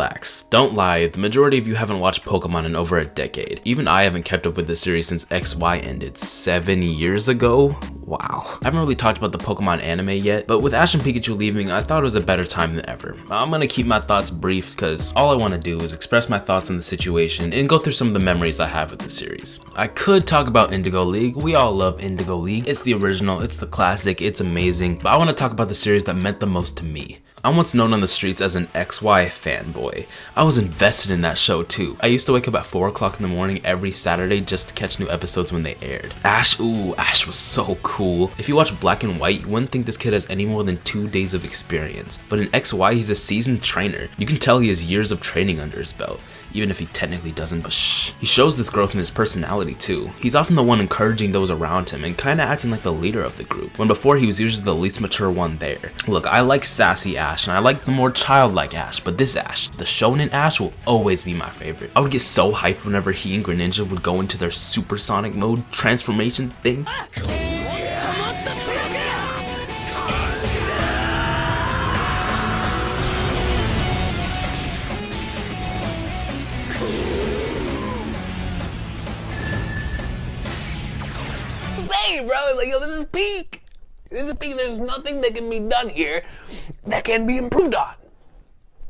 relax. Don't lie, the majority of you haven't watched Pokemon in over a decade. Even I haven't kept up with the series since XY ended 7 years ago. Wow. I haven't really talked about the Pokemon anime yet, but with Ash and Pikachu leaving, I thought it was a better time than ever. I'm gonna keep my thoughts brief because all I want to do is express my thoughts on the situation and go through some of the memories I have with the series. I could talk about Indigo League. We all love Indigo League. It's the original, it's the classic, it's amazing, but I want to talk about the series that meant the most to me. I'm once known on the streets as an XY fanboy. I was invested in that show too. I used to wake up at 4 o'clock in the morning every Saturday just to catch new episodes when they aired. Ash, ooh, Ash was so cool. If you watch Black and White, you wouldn't think this kid has any more than 2 days of experience. But in XY, he's a seasoned trainer. You can tell he has years of training under his belt. Even if he technically doesn't, but shh. He shows this growth in his personality too. He's often the one encouraging those around him and kinda acting like the leader of the group, when before he was usually the least mature one there. Look, I like sassy Ash and I like the more childlike Ash, but this Ash, the shonen Ash, will always be my favorite. I would get so hyped whenever he and Greninja would go into their supersonic mode transformation thing. Hey bro, like yo, this is peak. This is peak. There's nothing that can be done here that can be improved on.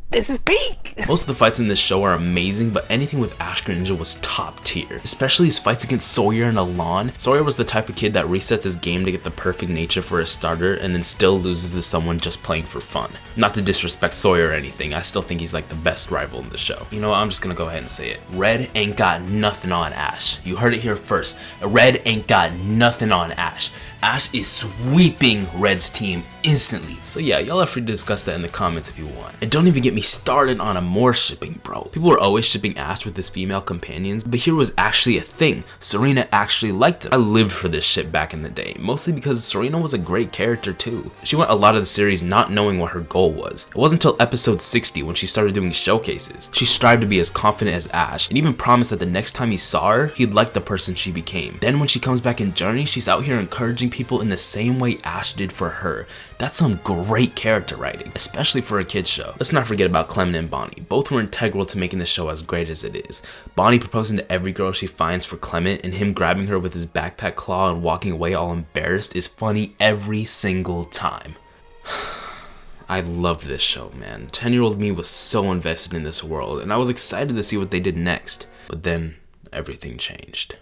This is peak. Most of the fights in this show are amazing, but anything with Ash Greninja was top tier. Especially his fights against Sawyer and Alon. Sawyer was the type of kid that resets his game to get the perfect nature for a starter and then still loses to someone just playing for fun. Not to disrespect Sawyer or anything, I still think he's like the best rival in the show. You know what, I'm just gonna go ahead and say it. Red ain't got nothing on Ash. You heard it here first. Red ain't got nothing on Ash. Ash is sweeping Red's team instantly. So yeah, y'all are free to discuss that in the comments if you want. And don't even get me started on Amore shipping, bro. People were always shipping Ash with his female companions, but here was actually a thing. Serena actually liked him. I lived for this shit back in the day, mostly because Serena was a great character too. She went a lot of the series not knowing what her goal was. It wasn't until episode 60 when she started doing showcases. She strived to be as confident as Ash, and even promised that the next time he saw her, he'd like the person she became. Then when she comes back in Journey, she's out here encouraging people in the same way Ash did for her. That's some great character writing, especially for a kid's show. Let's not forget about Clement and Bonnie. Both were integral to making the show as great as it is. Bonnie proposing to every girl she finds for Clement, and him grabbing her with his backpack claw and walking away all embarrassed is funny every single time. I love this show, man. 10-year-old me was so invested in this world, and I was excited to see what they did next. But then, everything changed.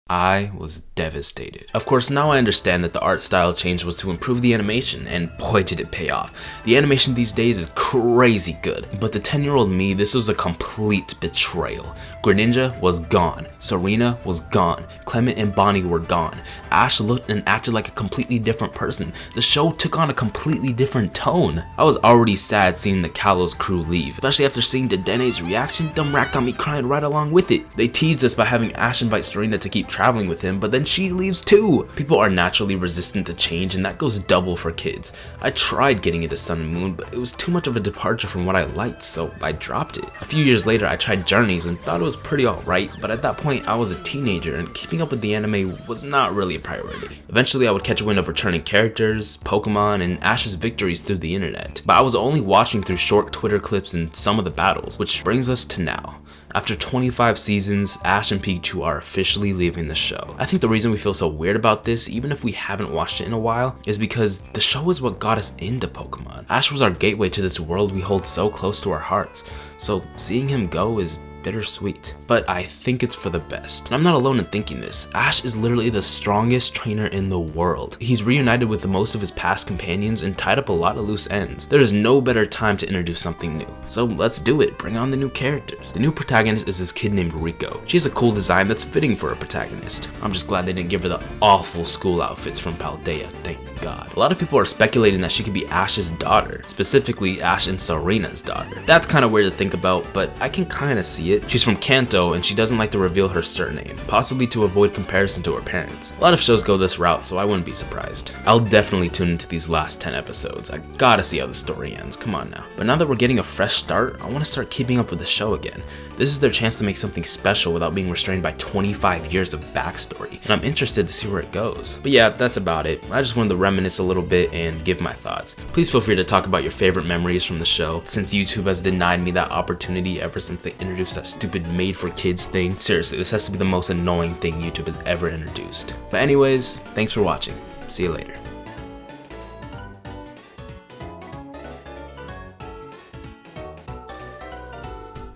I was devastated. Of course, now I understand that the art style change was to improve the animation, and boy did it pay off. The animation these days is crazy good, but the 10-year-old me, this was a complete betrayal. Greninja was gone, Serena was gone, Clement and Bonnie were gone. Ash looked and acted like a completely different person. The show took on a completely different tone. I was already sad seeing the Kalos crew leave, especially after seeing Dedene's reaction. Dumb rat got me crying right along with it. They teased us by having Ash invite Serena to keep traveling with him, but then she leaves too. People are naturally resistant to change, and that goes double for kids. I tried getting into Sun and Moon, but it was too much of a departure from what I liked, so I dropped it. A few years later, I tried Journeys and thought it was pretty alright, but at that point I was a teenager and keeping up with the anime was not really a priority. Eventually I would catch wind of returning characters, Pokemon, and Ash's victories through the internet, but I was only watching through short Twitter clips and some of the battles, which brings us to now. After 25 seasons, Ash and Pikachu are officially leaving the show. I think the reason we feel so weird about this, even if we haven't watched it in a while, is because the show is what got us into Pokemon. Ash was our gateway to this world we hold so close to our hearts, so seeing him go is bittersweet, but I think it's for the best. And I'm not alone in thinking this. Ash is literally the strongest trainer in the world. He's reunited with the most of his past companions and tied up a lot of loose ends. There is no better time to introduce something new. So let's do it, bring on the new characters. The new protagonist is this kid named Rico. She has a cool design that's fitting for a protagonist. I'm just glad they didn't give her the awful school outfits from Paldea, thank God. A lot of people are speculating that she could be Ash's daughter, specifically Ash and Serena's daughter. That's kind of weird to think about, but I can kind of see it. She's from Kanto and she doesn't like to reveal her surname, possibly to avoid comparison to her parents. A lot of shows go this route, so I wouldn't be surprised. I'll definitely tune into these last 10 episodes. I gotta see how the story ends, come on now. But now that we're getting a fresh start, I want to start keeping up with the show again. This is their chance to make something special without being restrained by 25 years of backstory, and I'm interested to see where it goes. But yeah, that's about it. I just wanted to reminisce a little bit and give my thoughts. Please feel free to talk about your favorite memories from the show, since YouTube has denied me that opportunity ever since they introduced that stupid made for kids thing. Seriously, this has to be the most annoying thing YouTube has ever introduced. But anyways, thanks for watching. See you later.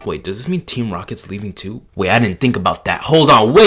Wait, does this mean Team Rocket's leaving too? Wait, I didn't think about that. Hold on, wait!